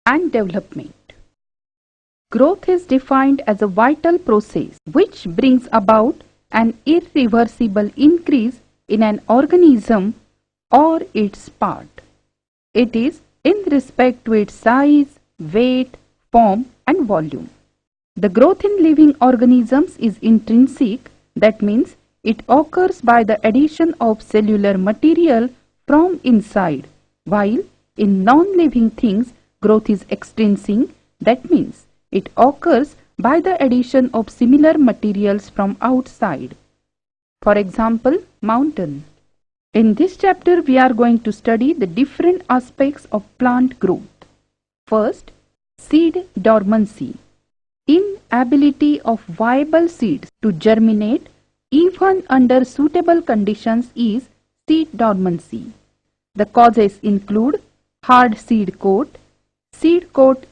and development. Growth is defined as a vital process which brings about an irreversible increase in an organism or its part. It is in respect to its size, weight, form and volume. The growth in living organisms is intrinsic, that means it occurs by the addition of cellular material from inside, while in non-living things growth is extrinsic, that means it occurs by the addition of similar materials from outside. For example, mountain. In this chapter we are going to study the different aspects of plant growth. First, seed dormancy. Inability of viable seeds to germinate even under suitable conditions is seed dormancy. The causes include hard seed coat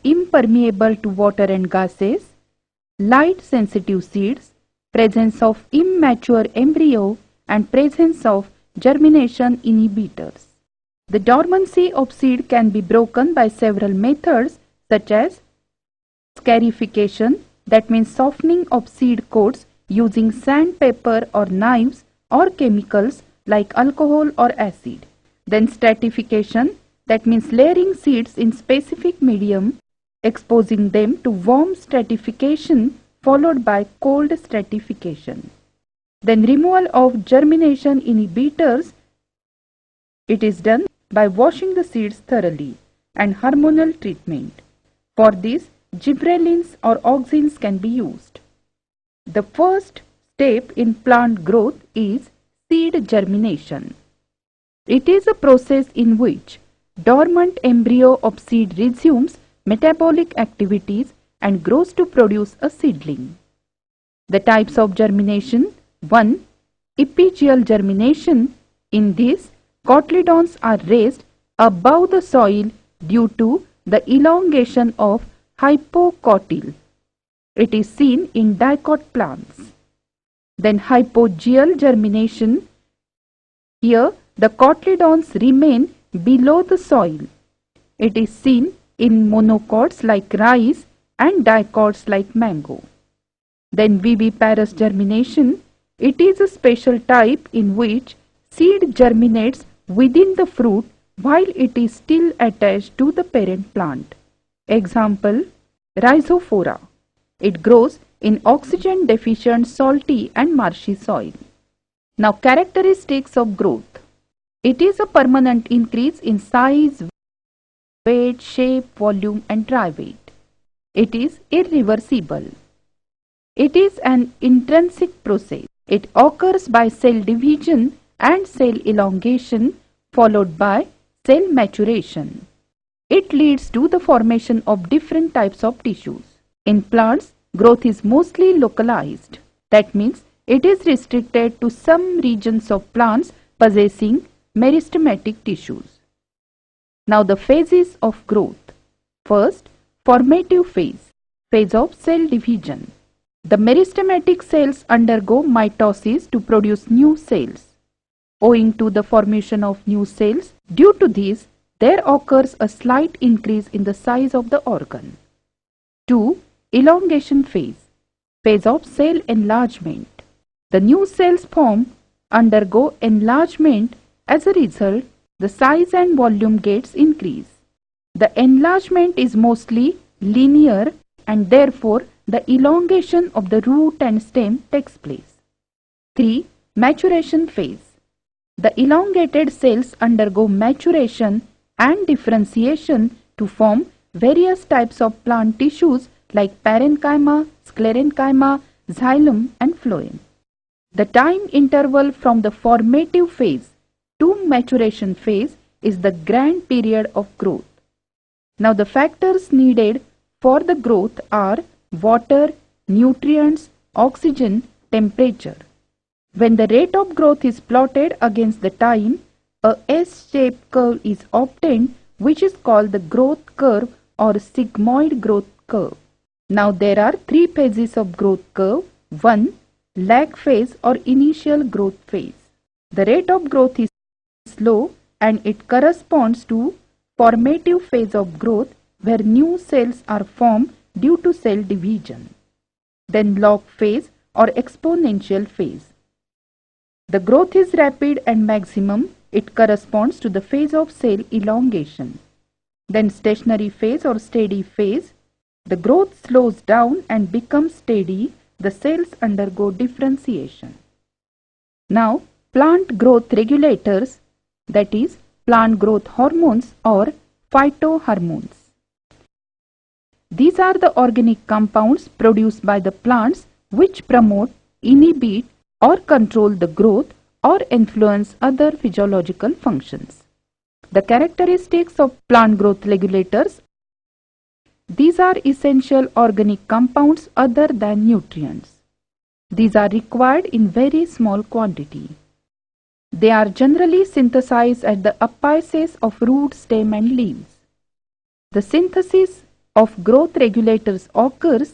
impermeable to water and gases, light sensitive seeds, presence of immature embryo and presence of germination inhibitors. The dormancy of seed can be broken by several methods such as scarification, that means softening of seed coats using sandpaper or knives or chemicals like alcohol or acid. Then stratification, that means layering seeds in specific medium, exposing them to warm stratification followed by cold stratification. Then removal of germination inhibitors, it is done by washing the seeds thoroughly, and hormonal treatment. For this, gibberellins or auxins can be used. The first step in plant growth is seed germination. It is a process in which dormant embryo of seed resumes metabolic activities and grows to produce a seedling. The types of germination: 1. Epigeal germination. In this, cotyledons are raised above the soil due to the elongation of hypocotyl. It is seen in dicot plants. Then hypogeal germination. Here the cotyledons remain below the soil. It is seen in monocots like rice and dicots like mango. Then viviparous germination. It is a special type in which seed germinates within the fruit while it is still attached to the parent plant. Example, Rhizophora. It grows in oxygen deficient salty and marshy soil. Now, characteristics of growth. It is a permanent increase in size, weight, shape, volume and dry weight. It is irreversible. It is an intrinsic process. It occurs by cell division and cell elongation followed by cell maturation. It leads to the formation of different types of tissues. In plants, growth is mostly localized. That means it is restricted to some regions of plants possessing meristematic tissues. Now the phases of growth. First, formative phase, phase of cell division. The meristematic cells undergo mitosis to produce new cells. Owing to the formation of new cells, due to this, there occurs a slight increase in the size of the organ. 2. Elongation phase, phase of cell enlargement. The new cells formed undergo enlargement. As a result, the size and volume gets increase. The enlargement is mostly linear and therefore the elongation of the root and stem takes place. 3. Maturation phase. The elongated cells undergo maturation and differentiation to form various types of plant tissues like parenchyma, sclerenchyma, xylem and phloem. The time interval from the formative phase to maturation phase is the grand period of growth. Now the factors needed for the growth are water, nutrients, oxygen, temperature. When the rate of growth is plotted against the time, a S-shaped curve is obtained which is called the growth curve or sigmoid growth curve. Now there are three phases of growth curve. 1. Lag phase or initial growth phase. The rate of growth is slow and it corresponds to formative phase of growth where new cells are formed due to cell division. Then log phase or exponential phase. The growth is rapid and maximum. It corresponds to the phase of cell elongation. Then stationary phase or steady phase. The growth slows down and becomes steady. The cells undergo differentiation. Now, plant growth regulators, that is, plant growth hormones or phytohormones. These are the organic compounds produced by the plants which promote, inhibit, or control the growth or influence other physiological functions. The characteristics of plant growth regulators. These are essential organic compounds other than nutrients. These are required in very small quantity. They are generally synthesized at the apices of root, stem and leaves. The synthesis of growth regulators occurs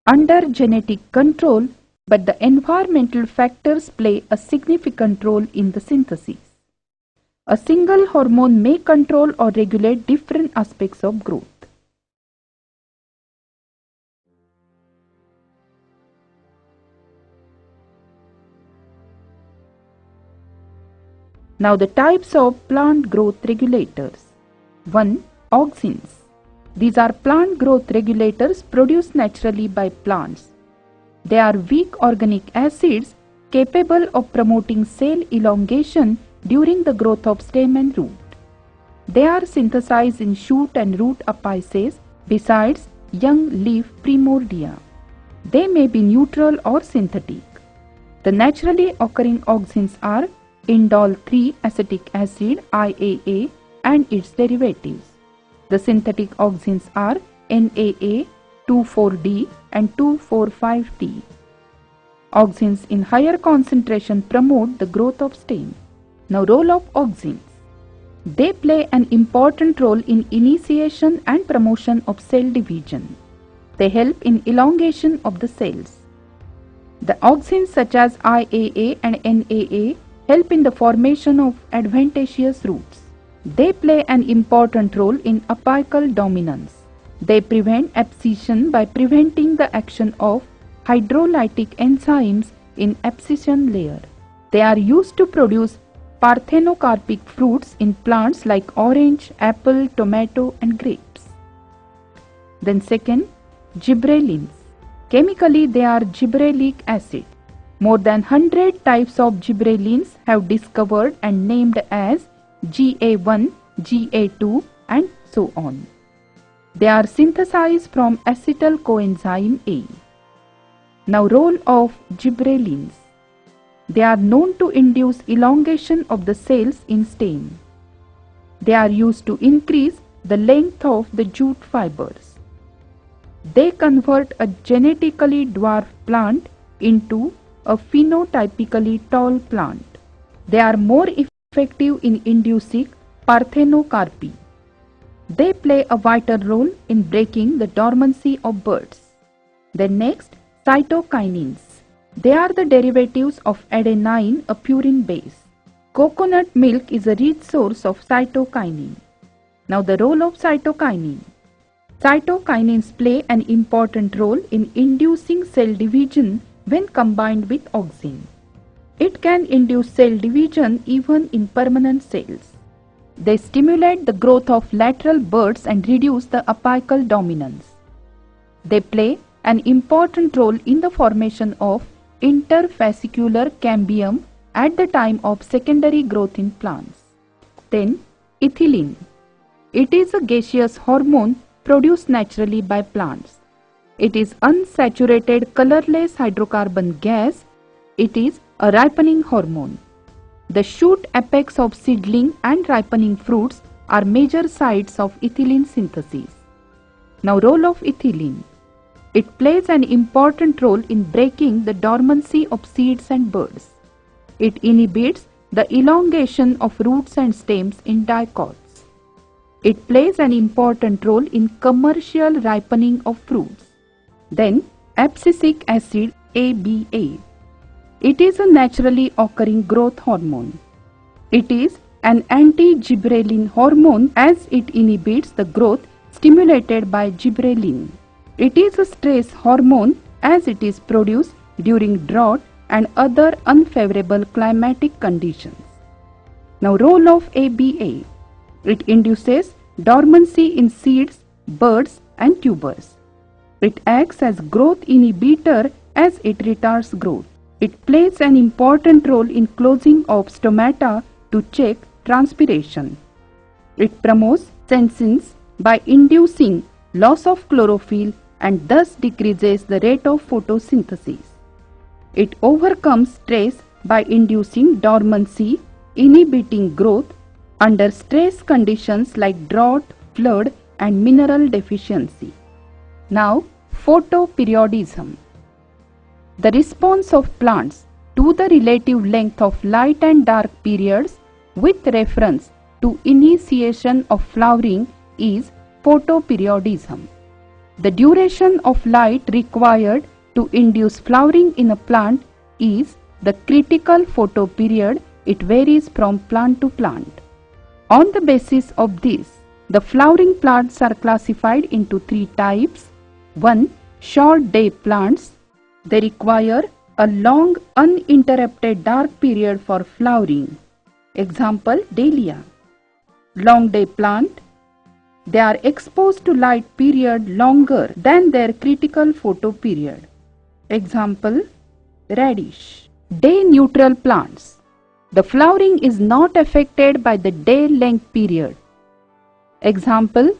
under genetic control, but the environmental factors play a significant role in the synthesis. A single hormone may control or regulate different aspects of growth. Now the types of plant growth regulators. 1. Auxins. These are plant growth regulators produced naturally by plants. They are weak organic acids capable of promoting cell elongation during the growth of stem and root. They are synthesized in shoot and root apices besides young leaf primordia. They may be neutral or synthetic. The naturally occurring auxins are indole 3-acetic acid IAA and its derivatives. The synthetic auxins are NAA, 2,4-D and 2,4,5-T. Auxins in higher concentration promote the growth of stem. Now, role of auxins. They play an important role in initiation and promotion of cell division. They help in elongation of the cells. The auxins such as IAA and NAA help in the formation of adventitious roots. They play an important role in apical dominance. They prevent abscission by preventing the action of hydrolytic enzymes in abscission layer. They are used to produce parthenocarpic fruits in plants like orange, apple, tomato and grapes. Then second, gibberellins. Chemically they are gibberellic acid. More than 100 types of gibberellins have discovered and named as GA1, GA2 and so on. They are synthesized from acetyl coenzyme A. Now, role of gibberellins. They are known to induce elongation of the cells in stem. They are used to increase the length of the jute fibers. They convert a genetically dwarf plant into a phenotypically tall plant. They are more effective in inducing parthenocarpy. They play a vital role in breaking the dormancy of birds. Then next, cytokinins. They are the derivatives of adenine, a purine base. Coconut milk is a rich source of cytokinin. Now the role of cytokinin. Cytokinins play an important role in inducing cell division when combined with auxin. It can induce cell division even in permanent cells. They stimulate the growth of lateral buds and reduce the apical dominance. They play an important role in the formation of interfascicular cambium at the time of secondary growth in plants. Then, ethylene. It is a gaseous hormone produced naturally by plants. It is unsaturated colorless hydrocarbon gas. It is a ripening hormone. The shoot apex of seedling and ripening fruits are major sites of ethylene synthesis. Now, role of ethylene. It plays an important role in breaking the dormancy of seeds and buds. It inhibits the elongation of roots and stems in dicots. It plays an important role in commercial ripening of fruits. Then, abscisic acid ABA. It is a naturally occurring growth hormone. It is an anti-gibberellin hormone as it inhibits the growth stimulated by gibberellin. It is a stress hormone as it is produced during drought and other unfavorable climatic conditions. Now, role of ABA. It induces dormancy in seeds, buds and tubers. It acts as growth inhibitor as it retards growth. It plays an important role in closing of stomata to check transpiration. It promotes senescence by inducing loss of chlorophyll and thus decreases the rate of photosynthesis. It overcomes stress by inducing dormancy, inhibiting growth under stress conditions like drought, flood and mineral deficiency. Now, photoperiodism. The response of plants to the relative length of light and dark periods with reference to initiation of flowering is photoperiodism. The duration of light required to induce flowering in a plant is the critical photoperiod. It varies from plant to plant. On the basis of this, the flowering plants are classified into three types. 1. Short day plants. They require a long uninterrupted dark period for flowering. Example, dahlia. Long day plant. They are exposed to light period longer than their critical photo period. Example, radish. Day neutral plants. The flowering is not affected by the day length period. Example,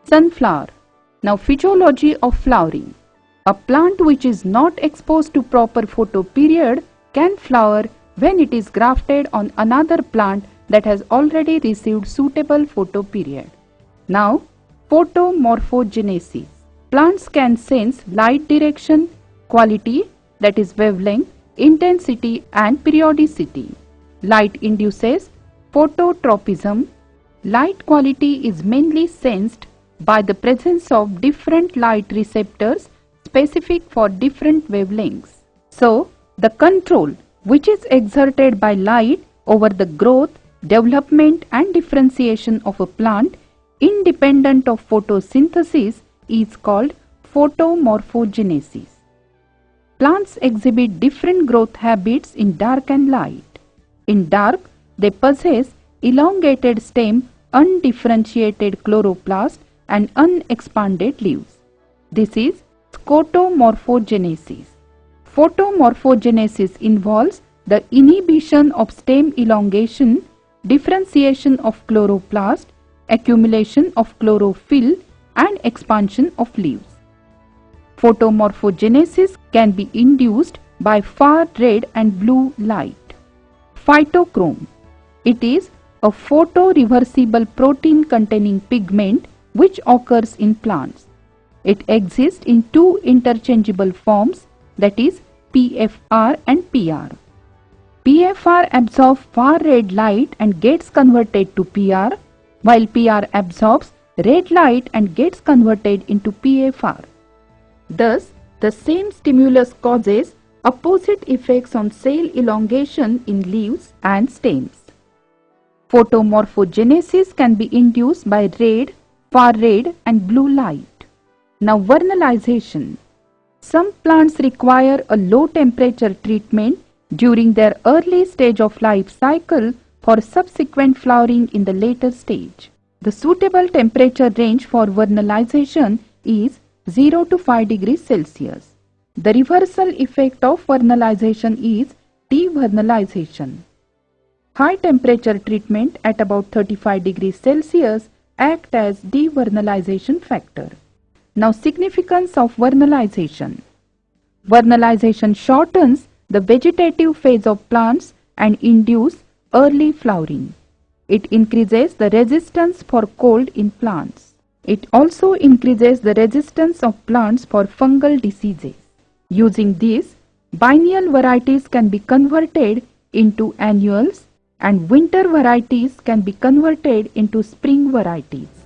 sunflower. Now, physiology of flowering. A plant which is not exposed to proper photo period can flower when it is grafted on another plant that has already received suitable photo period. Now, photomorphogenesis. Plants can sense light direction, quality, that is wavelength, intensity and periodicity. Light induces phototropism. Light quality is mainly sensed by the presence of different light receptors specific for different wavelengths. So, the control which is exerted by light over the growth, development and differentiation of a plant independent of photosynthesis is called photomorphogenesis. Plants exhibit different growth habits in dark and light. In dark, they possess elongated stem, undifferentiated chloroplast and unexpanded leaves. This is scotomorphogenesis. Photomorphogenesis involves the inhibition of stem elongation, differentiation of chloroplast, accumulation of chlorophyll and expansion of leaves. Photomorphogenesis can be induced by far red and blue light. Phytochrome. It is a photoreversible protein containing pigment which occurs in plants. It exists in two interchangeable forms, that is PFR and PR. PFR absorbs far red light and gets converted to PR, while PR absorbs red light and gets converted into PFR. Thus, the same stimulus causes opposite effects on cell elongation in leaves and stems. Photomorphogenesis can be induced by red, far red and blue light. Now, vernalization. Some plants require a low temperature treatment during their early stage of life cycle for subsequent flowering in the later stage. The suitable temperature range for vernalization is 0 to 5 degrees Celsius. The reversal effect of vernalization is devernalization. High temperature treatment at about 35 degrees Celsius act as devernalization factor. Now, significance of vernalization. Vernalization shortens the vegetative phase of plants and induce early flowering. It increases the resistance for cold in plants. It also increases the resistance of plants for fungal diseases. Using this, biennial varieties can be converted into annuals and winter varieties can be converted into spring varieties.